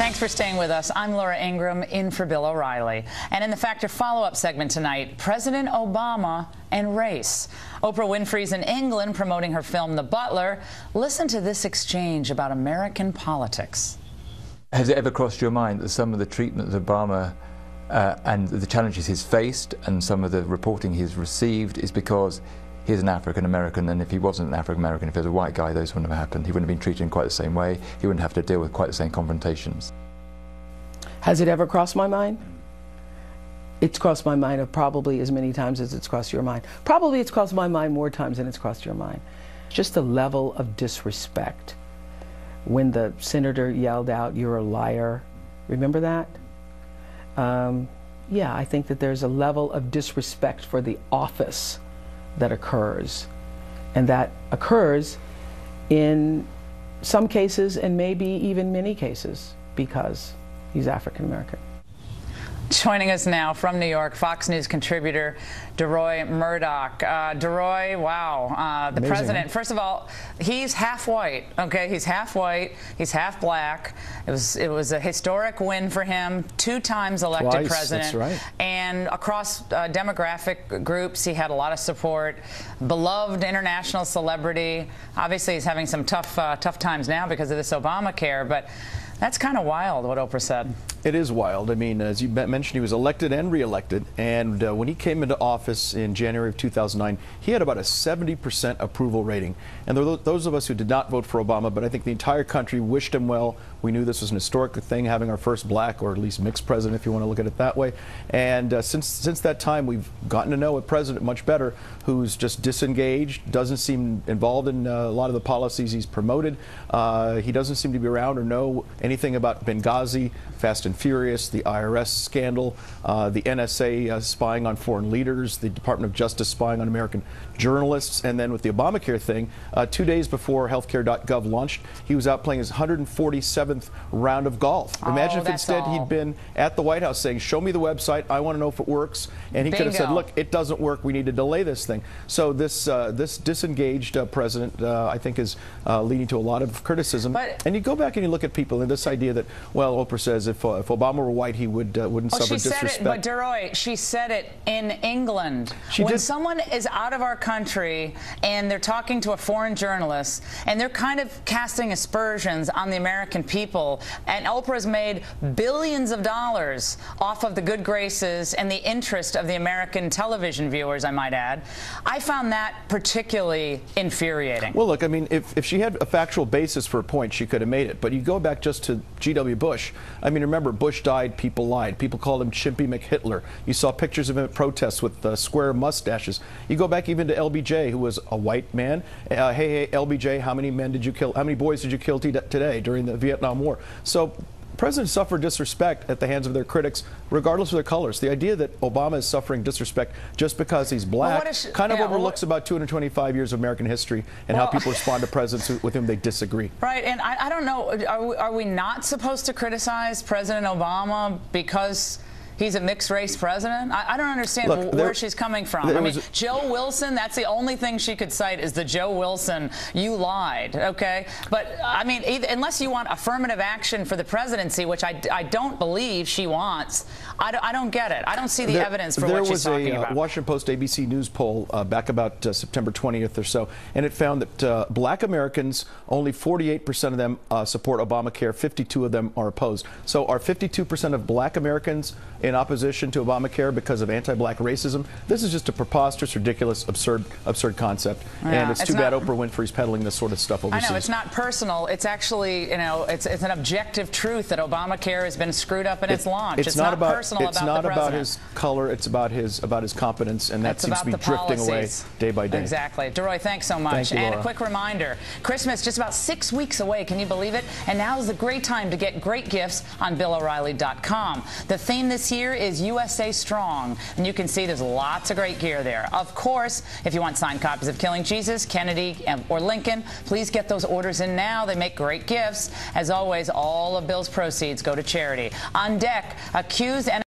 Thanks for staying with us. I'm Laura Ingraham, in for Bill O'Reilly. And in the Factor follow-up segment tonight, President Obama and race. Oprah Winfrey's in England promoting her film, The Butler. Listen to this exchange about American politics. Has it ever crossed your mind that some of the treatment that Obama and the challenges he's faced and some of the reporting he's received is because he's an African American, and if he wasn't an African American, if he was a white guy, those wouldn't have happened. He wouldn't have been treated in quite the same way. He wouldn't have to deal with quite the same confrontations. Has it ever crossed my mind? It's crossed my mind probably as many times as it's crossed your mind. Probably it's crossed my mind more times than it's crossed your mind. Just the level of disrespect. When the senator yelled out, "You're a liar." Remember that? Yeah, I think that there's a level of disrespect for the office that occurs, and that occurs in some cases and maybe even many cases because he's African American. Joining us now from New York, Fox News contributor DeRoy Murdoch. DeRoy, wow, the Amazing, president, huh? first of all, he's half white, okay? He's half white, he's half black. It was a historic win for him, 2 times elected Twice, president. that's right. And across demographic groups, he had a lot of support. Beloved international celebrity. Obviously, he's having some tough times now because of this Obamacare, but that's kind of wild what Oprah said. It is wild. I mean, as you mentioned, he was elected and reelected, and when he came into office in January of 2009, he had about a 70% approval rating. And there were those of us who did not vote for Obama, but I think the entire country wished him well. We knew this was an historic thing, having our first black, or at least mixed president, if you want to look at it that way. And since that time, we've gotten to know a president much better, who's just disengaged, doesn't seem involved in a lot of the policies he's promoted. He doesn't seem to be around or know anything about Benghazi, Fast and Furious, the IRS scandal, the NSA spying on foreign leaders, the Department of Justice spying on American journalists, and then with the Obamacare thing, 2 days before healthcare.gov launched, he was out playing his 147th round of golf. Imagine if instead he'd been at the White House saying, "Show me the website, I want to know if it works," and he could have said, "Look, it doesn't work, we need to delay this thing." So this disengaged president, I think, is leading to a lot of criticism. And you go back and you look at people, and this idea that, well, Oprah says if Obama were white, he wouldn't suffer disrespect. Said it, but DeRoy, she said it in England. When someone is out of our country and they're talking to a foreign journalist and they're kind of casting aspersions on the American people, and Oprah's made billions of dollars off of the good graces and the interest of the American television viewers, I might add, I found that particularly infuriating. Well, look, I mean, if she had a factual basis for a point, she could have made it. But you go back just to G.W. Bush. I mean, remember, Bush died, people lied. People called him Chimpy McHitler. You saw pictures of him at protests with square mustaches. You go back even to LBJ, who was a white man. Hey, LBJ, how many men did you kill? How many boys did you kill today during the Vietnam War? So presidents suffer disrespect at the hands of their critics, regardless of their colors. The idea that Obama is suffering disrespect just because he's black kind of overlooks about 225 years of American history and how people respond to presidents with whom they disagree. Right, and I don't know, are we not supposed to criticize President Obama because he's a mixed-race president? I don't understand where she's coming from. I mean, Joe Wilson, that's the only thing she could cite is the Joe Wilson, "you lied," okay? But, I mean, unless you want affirmative action for the presidency, which I don't believe she wants, I don't get it. I don't see the evidence for what she's talking about. There was a Washington Post ABC News poll back about September 20th or so, and it found that black Americans, only 48% of them support Obamacare, 52 of them are opposed. So are 52% of black Americans in opposition to Obamacare because of anti-black racism? This is just a preposterous, ridiculous, absurd concept. And it's too bad Oprah Winfrey's peddling this sort of stuff overseas. I know, it's not personal. It's actually, you know, it's an objective truth that Obamacare has been screwed up in its launch. It's not personal about the president. It's not about his color. It's about his competence, and that seems to be drifting away day by day. Exactly. DeRoy, thanks so much. Thank you, Laura. And a quick reminder, Christmas just about 6 weeks away. Can you believe it? And now is the great time to get great gifts on BillO'Reilly.com. The theme this year is USA Strong, and you can see there's lots of great gear there. Of course, if you want signed copies of Killing Jesus, Kennedy, or Lincoln, please get those orders in now. They make great gifts. As always, all of Bill's proceeds go to charity. On deck, accused and